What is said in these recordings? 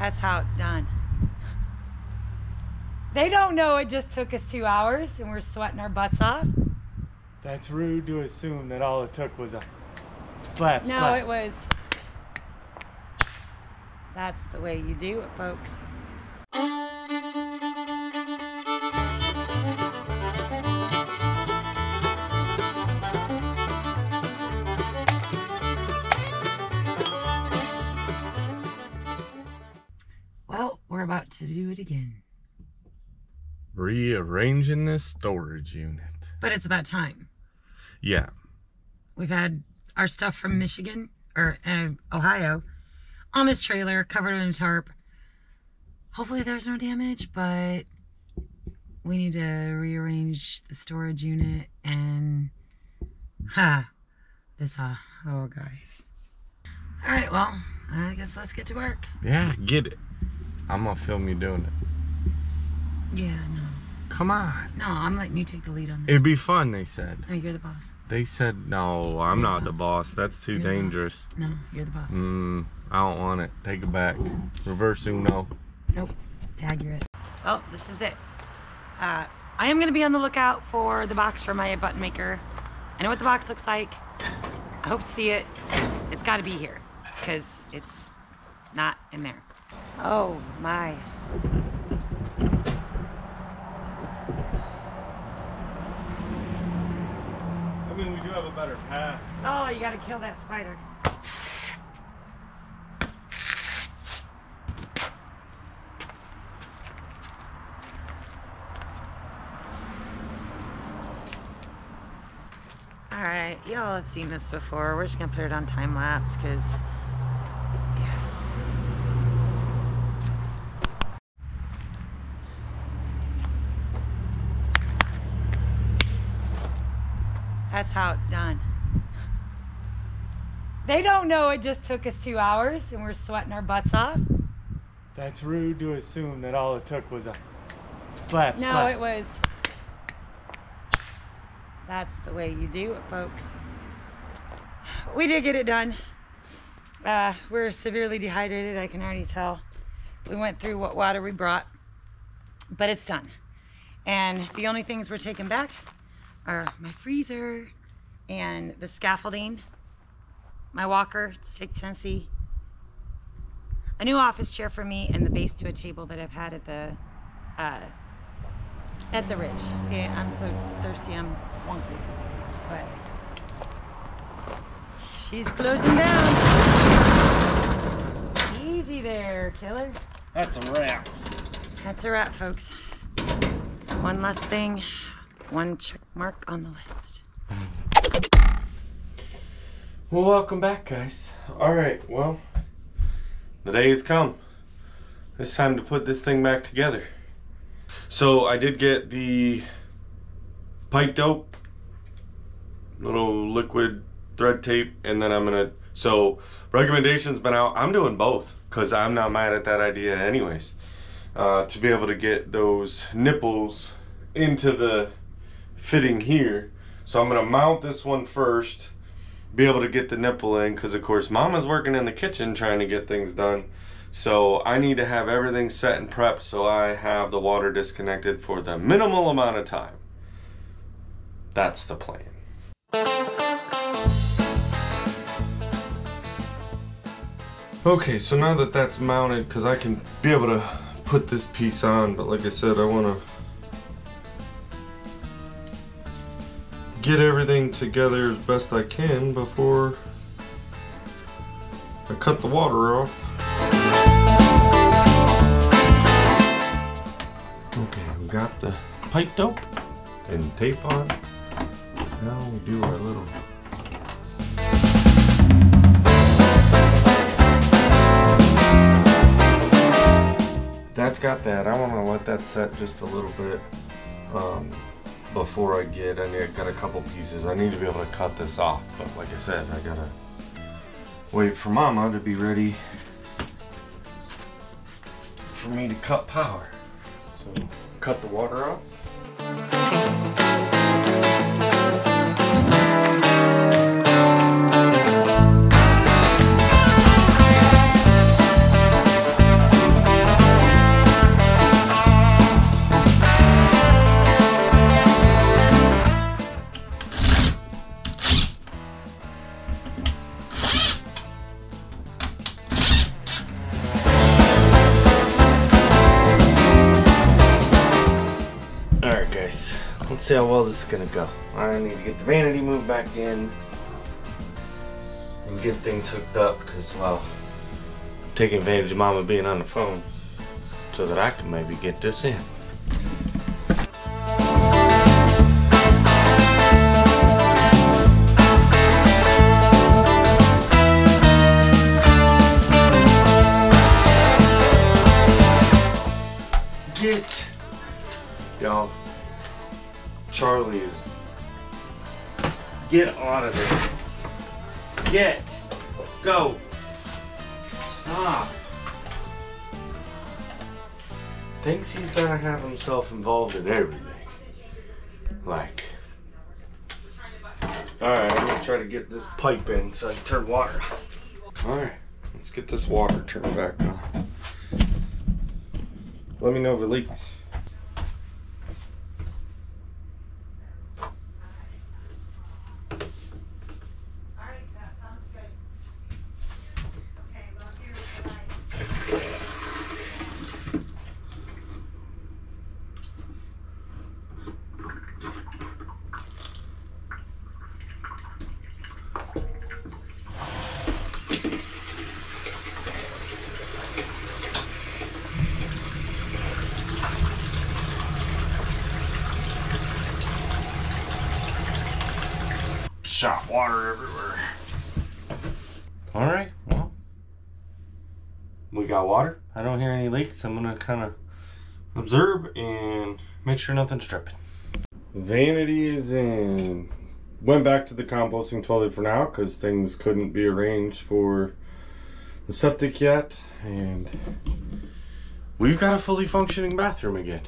That's how it's done. They don't know it just took us 2 hours and we're sweating our butts off. That's rude to assume that all it took was a slap. No, it was. That's the way you do it, folks. Well, we're about to do it again. Rearranging this storage unit. But it's about time. Yeah. We've had our stuff from Michigan, or Ohio, on this trailer, covered in a tarp. Hopefully there's no damage, but we need to rearrange the storage unit and... oh, guys. All right, well, I guess let's get to work. Yeah, get it. I'm gonna film you doing it. Yeah, no. Come on. No, I'm letting you take the lead on this. It'd be fun, they said. No, you're the boss. They said, no, I'm not the boss. That's too dangerous. No, you're the boss. I don't want it. Take it back. Reverse Uno. Nope. Tag, you're it. Well, this is it. I am going to be on the lookout for the box for my button maker. I know what the box looks like. I hope to see it. It's got to be here because it's not in there. Oh, my. I mean, we do have a better path. Oh, you got to kill that spider. Alright, y'all have seen this before. We're just gonna put it on time lapse because, yeah. That's how it's done. They don't know it just took us 2 hours and we're sweating our butts off. That's rude to assume that all it took was a slap. No, it was. That's the way you do it, folks. We did get it done. We're severely dehydrated, I can already tell. We went through what water we brought, but it's done. And the only things we're taking back are my freezer and the scaffolding, my walker to take to Tennessee, a new office chair for me, and the base to a table that I've had at the ridge. See, I'm so thirsty, I'm wonky. But she's closing down. Easy there, killer. That's a wrap. That's a wrap, folks. One less thing, one check mark on the list. Well, welcome back, guys. Alright, well, the day has come. It's time to put this thing back together. So I did get the pipe dope, little liquid thread tape, and then I'm gonna, so recommendations been out. I'm doing both because I'm not mad at that idea anyways. To be able to get those nipples into the fitting here. So I'm gonna mount this one first, be able to get the nipple in, because of course Mama's working in the kitchen trying to get things done. So I need to have everything set and prepped so I have the water disconnected for the minimal amount of time. That's the plan. Okay, so now that that's mounted, because I can be able to put this piece on, but like I said, I want to get everything together as best I can before I cut the water off. Okay, we got the pipe dope and tape on. Now we do our little... That's got that. I want to let that set just a little bit before I got a couple pieces. I need to be able to cut this off, but like I said, I gotta wait for Mama to be ready for me to cut power. So cut the water off. see how well this is gonna go. I need to get the vanity moved back in and get things hooked up because, well, I'm taking advantage of Mama being on the phone so that I can maybe get this in. Y'all, Charlie is... Get out of there. Get. Go. Stop. Thinks he's gonna have himself involved in everything. Like. Alright, I'm gonna try to get this pipe in so I can turn water on. Alright, let's get this water turned back on. Let me know if it leaks. Shot water everywhere. Alright, well, we got water. I don't hear any leaks. I'm gonna kind of observe and make sure nothing's dripping. Vanity is in. Went back to the composting toilet for now because things couldn't be arranged for the septic yet, and we've got a fully functioning bathroom again.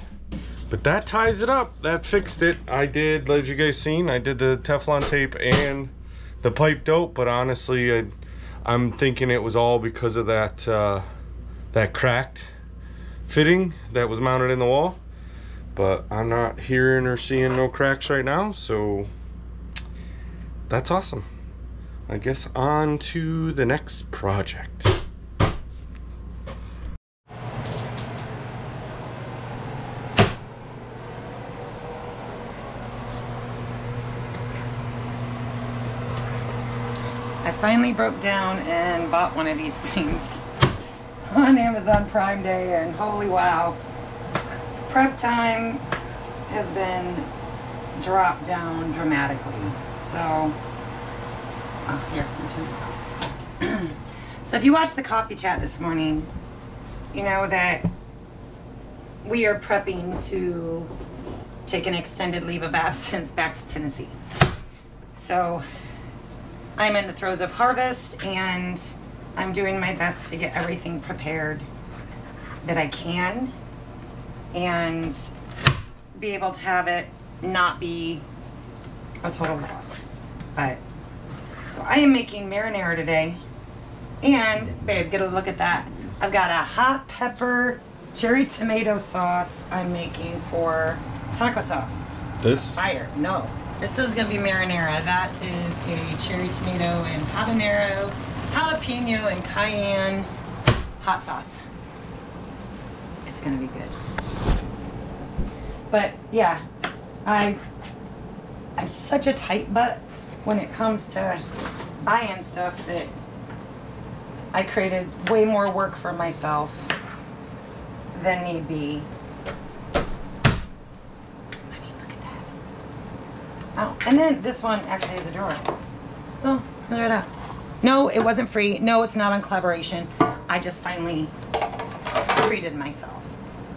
But that ties it up. That fixed it. I did, as you guys seen, I did the Teflon tape and the pipe dope, but honestly, I'm thinking it was all because of that that cracked fitting that was mounted in the wall. But I'm not hearing or seeing no cracks right now, so that's awesome. I guess on to the next project. I finally broke down and bought one of these things on Amazon Prime Day, and holy wow, prep time has been dropped down dramatically. So, here, let me turn this on. So if you watched the coffee chat this morning, you know that we are prepping to take an extended leave of absence back to Tennessee. So I'm in the throes of harvest, and I'm doing my best to get everything prepared that I can and be able to have it not be a total loss. But so I am making marinara today, and babe, get a look at that. I've got a hot pepper cherry tomato sauce I'm making for taco sauce. This? Fire. No. This is going to be marinara. That is a cherry tomato and habanero, jalapeno and cayenne hot sauce. It's going to be good. But yeah, I'm such a tight butt when it comes to buying stuff that I created way more work for myself than need be. Oh, and then this one actually has a drawer. Oh, clear it out. No, it wasn't free. No, it's not on collaboration. I just finally treated myself.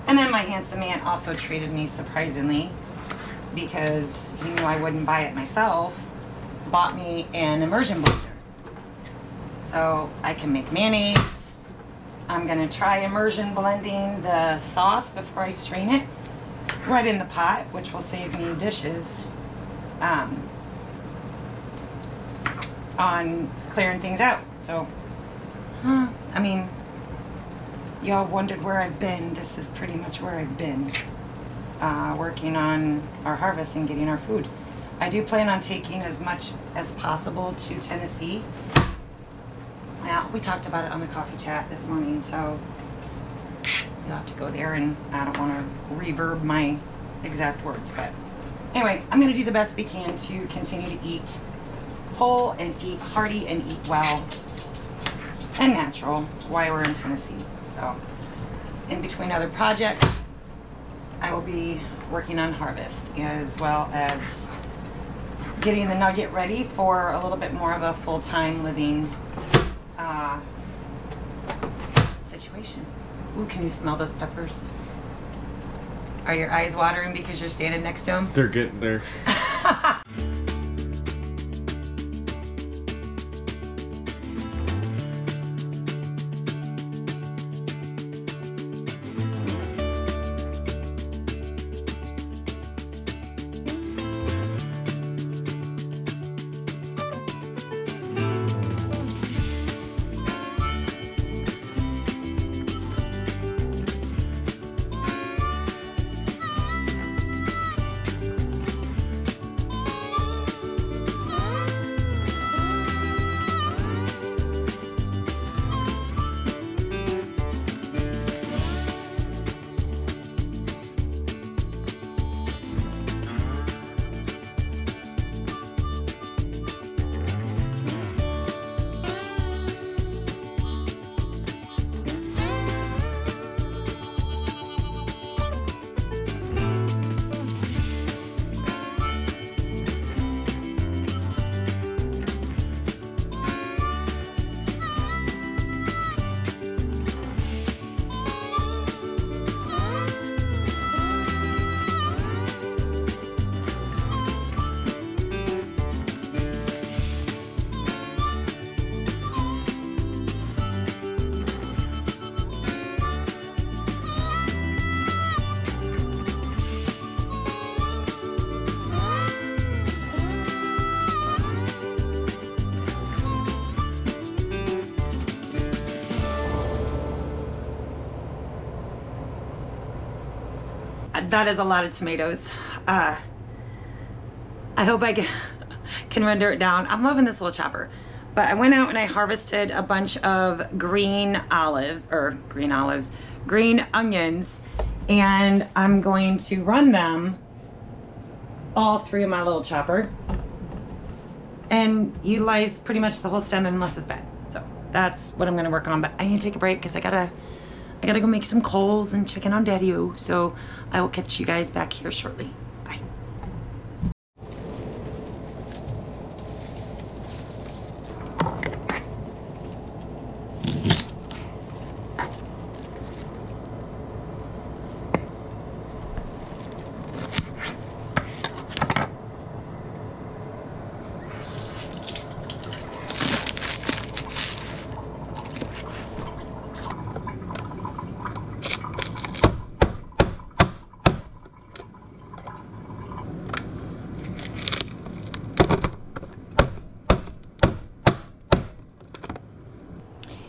And then my handsome man also treated me surprisingly, because he knew I wouldn't buy it myself, bought me an immersion blender. So I can make mayonnaise. I'm gonna try immersion blending the sauce before I strain it right in the pot, which will save me dishes on clearing things out. So, I mean, y'all wondered where I've been. This is pretty much where I've been, working on our harvest and getting our food. I do plan on taking as much as possible to Tennessee. Yeah, we talked about it on the coffee chat this morning, so you'll have to go there, and I don't want to reverb my exact words, but Anyway, I'm gonna do the best we can to continue to eat whole and eat hearty and eat well and natural while we're in Tennessee. So in between other projects, I will be working on harvest as well as getting the nugget ready for a little bit more of a full-time living situation. Ooh, can you smell those peppers? Are your eyes watering because you're standing next to them? They're getting there. That is a lot of tomatoes. I hope I can render it down. I'm loving this little chopper. But I went out and I harvested a bunch of green onions, and I'm going to run them all through my little chopper and utilize pretty much the whole stem unless it's bad. So that's what I'm gonna work on. But I need to take a break because I gotta go make some calls and check in on Daddy-O. So I will catch you guys back here shortly. Bye.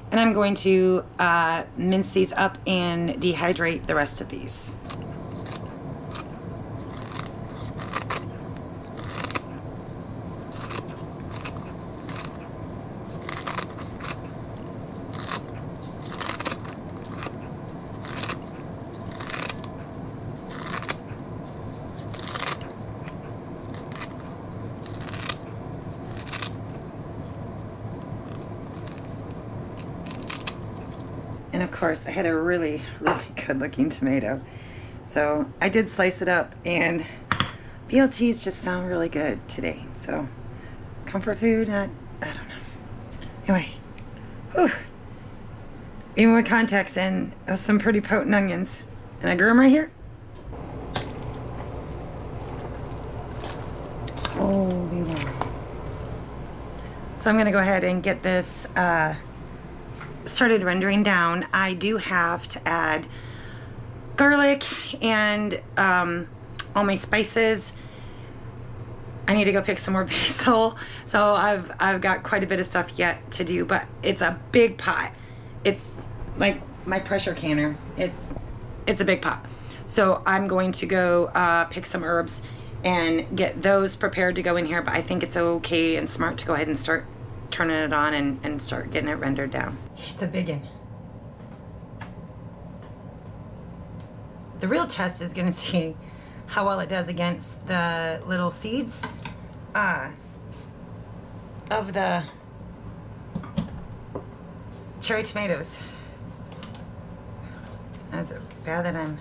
And I'm going to mince these up and dehydrate the rest of these. And of course, I had a really, really good looking tomato. So I did slice it up, and BLTs just sound really good today. So comfort food, I don't know. Anyway, whew. Even with contacts in, it was some pretty potent onions. And I grew them right here. Holy Lord. So I'm gonna go ahead and get this started rendering down. I do have to add garlic and all my spices. I need to go pick some more basil. So I've got quite a bit of stuff yet to do, but it's a big pot. It's like my pressure canner. It's a big pot. So I'm going to go pick some herbs and get those prepared to go in here, but I think it's okay and smart to go ahead and start turning it on and start getting it rendered down. It's a big one. The real test is gonna see how well it does against the little seeds of the cherry tomatoes. That's bad that I'm...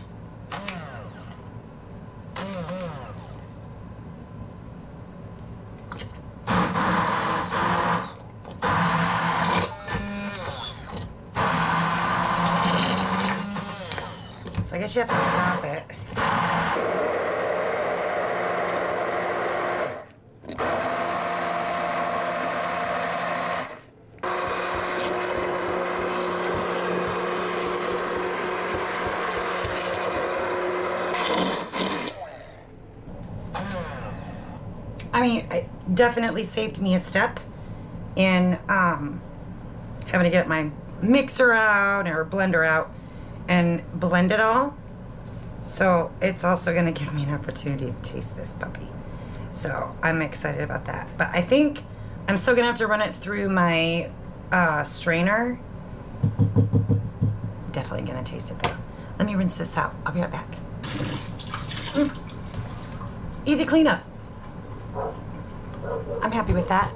So I guess you have to stop it. I mean, it definitely saved me a step in having to get my mixer out or blender out and blend it all. So it's also gonna give me an opportunity to taste this puppy. So I'm excited about that. But I think I'm still gonna have to run it through my strainer. Definitely gonna taste it though. Let me rinse this out. I'll be right back. Easy cleanup. I'm happy with that.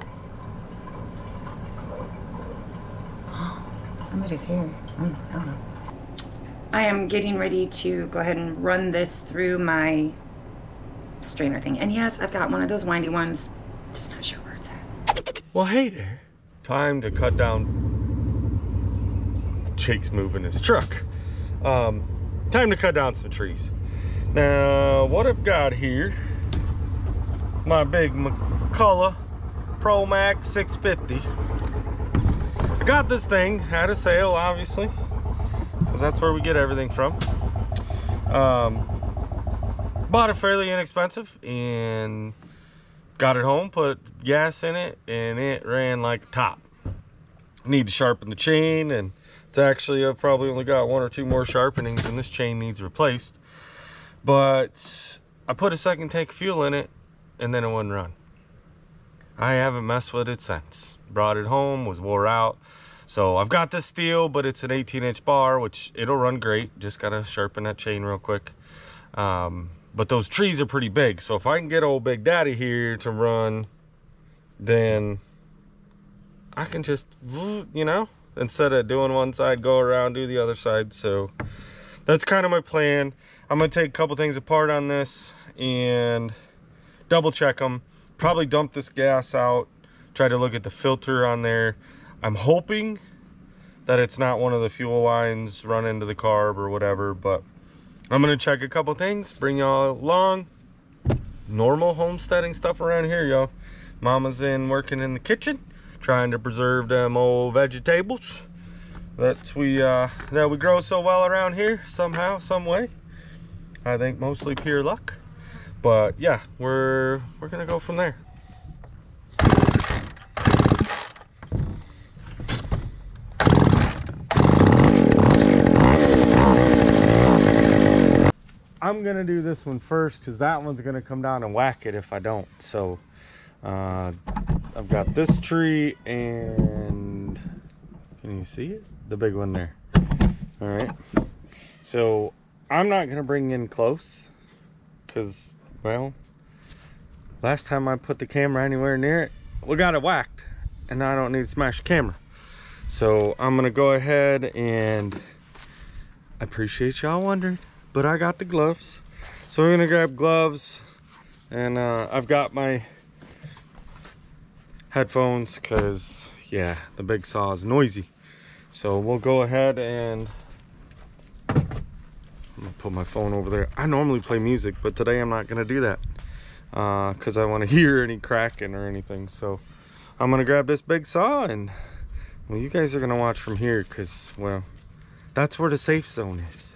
Somebody's here. I don't know. I am getting ready to go ahead and run this through my strainer thing. And yes, I've got one of those windy ones. Just not sure where it's at. Well, hey there. Time to cut down. Jake's moving his truck. Time to cut down some trees. Now, what I've got here, my big McCullough Pro Max 650. I got this thing at a sale, obviously, because that's where we get everything from. Bought it fairly inexpensive and got it home, put gas in it, and it ran like a top. Need to sharpen the chain, and it's actually, I've probably only got 1 or 2 more sharpenings, and this chain needs replaced. But I put a second tank of fuel in it, and then it wouldn't run. I haven't messed with it since. Brought it home, was wore out. So I've got this steel, but it's an 18-inch bar, which it'll run great. Just gotta sharpen that chain real quick. But those trees are pretty big, so if I can get old Big Daddy here to run, then I can just, you know, instead of doing one side, go around, do the other side. So that's kind of my plan. I'm gonna take a couple things apart on this and double check them. Probably dump this gas out, try to look at the filter on there. I'm hoping that it's not one of the fuel lines run into the carb or whatever, but I'm gonna check a couple things, bring y'all along. Normal homesteading stuff around here, y'all. Mama's in working in the kitchen, trying to preserve them old vegetables that we grow so well around here somehow, some way. I think mostly pure luck. But yeah, we're gonna go from there. I'm gonna do this one first because that one's gonna come down and whack it if I don't. So I've got this tree, and can you see it? The big one there. All right. So I'm not gonna bring in close because, well, last time I put the camera anywhere near it, we got it whacked, and I don't need to smash the camera. So I'm gonna go ahead, and I appreciate y'all wondering, but I got the gloves. So we're gonna grab gloves, and I've got my headphones because, yeah, the big saw is noisy. So we'll go ahead and I'm gonna put my phone over there. I normally play music, but today I'm not gonna do that because I want to hear any cracking or anything. So I'm gonna grab this big saw, and well, you guys are gonna watch from here because, well, that's where the safe zone is.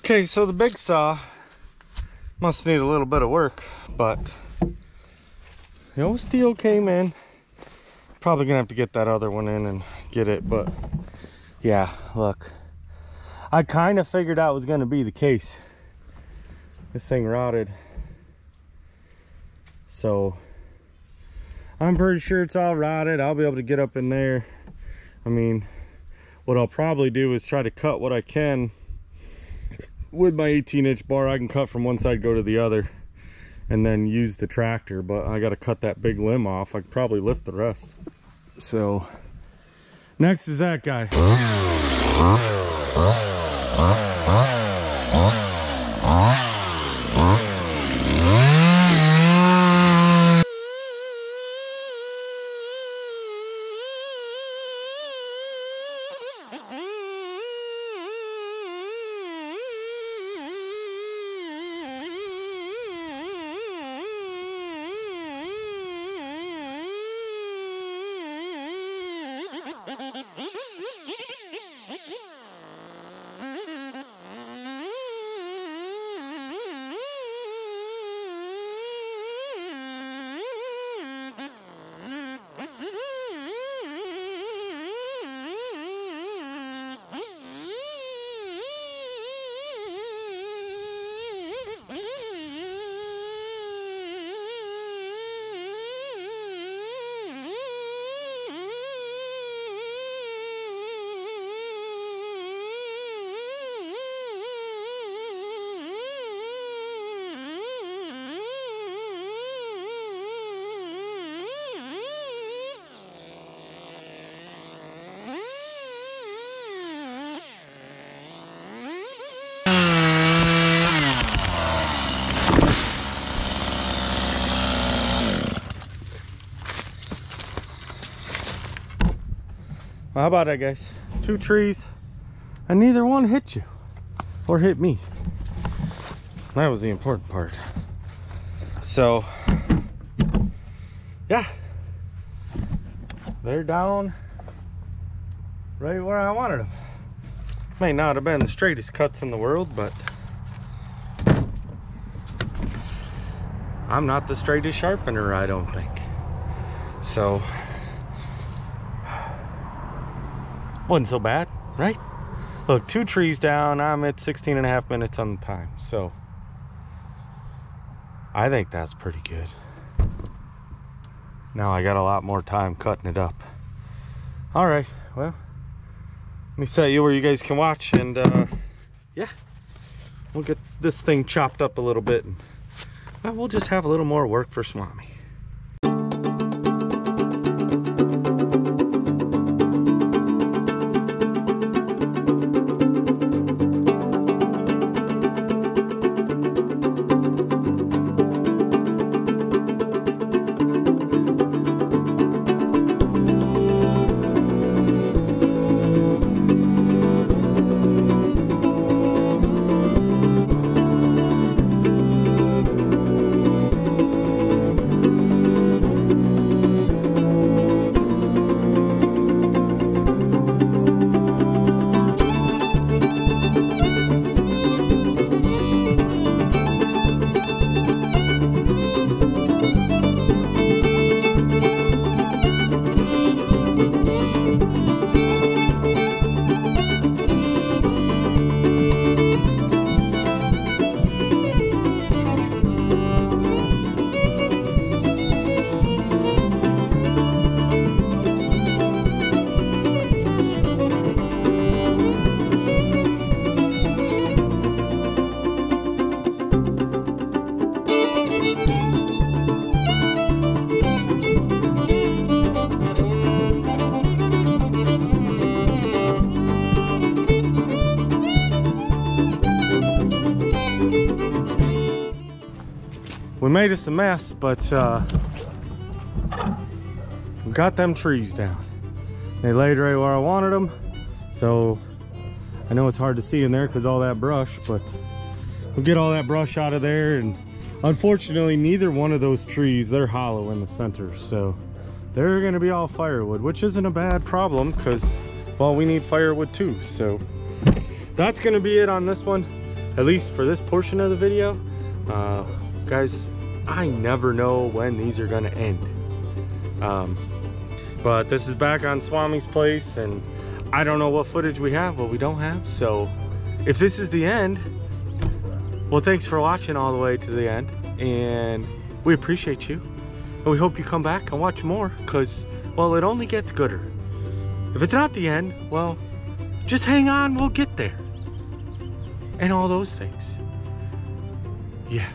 Okay, so the big saw must need a little bit of work, but the OSD came in. Probably gonna have to get that other one in and get it, but yeah, look. I kind of figured out was gonna be the case. This thing rotted. So I'm pretty sure it's all rotted. I'll be able to get up in there. I mean, what I'll probably do is try to cut what I can with my 18-inch bar. I can cut from one side, go to the other, and then use the tractor, but I got to cut that big limb off. I could probably lift the rest. So next is that guy. Well, how about that, guys? 2 trees and neither one hit you or hit me. That was the important part. So yeah, they're down right where I wanted them. May not have been the straightest cuts in the world, but I'm not the straightest sharpener, I don't think. So wasn't so bad, right? Look, 2 trees down, I'm at 16.5 minutes on the time, so I think that's pretty good. Now I got a lot more time cutting it up. All right, well, let me set you where you guys can watch, and yeah, we'll get this thing chopped up a little bit, and well, we'll just have a little more work for Swami. We made us a mess, but we got them trees down. They laid right where I wanted them. So I know it's hard to see in there because all that brush, but we'll get all that brush out of there. And unfortunately, neither one of those trees, they're hollow in the center. So they're gonna be all firewood, which isn't a bad problem because, well, we need firewood too. So that's gonna be it on this one. at least for this portion of the video, guys, I never know when these are gonna end. But this is back on Swami's place, and I don't know what footage we have, what we don't have. So if this is the end, well, thanks for watching all the way to the end, and we appreciate you, and we hope you come back and watch more, because, well, it only gets gooder. If it's not the end, well, just hang on, we'll get there, and all those things. Yeah.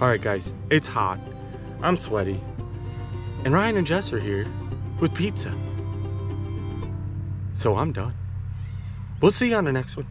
All right, guys, it's hot, I'm sweaty, and Ryan and Jess are here with pizza. So I'm done. We'll see you on the next one.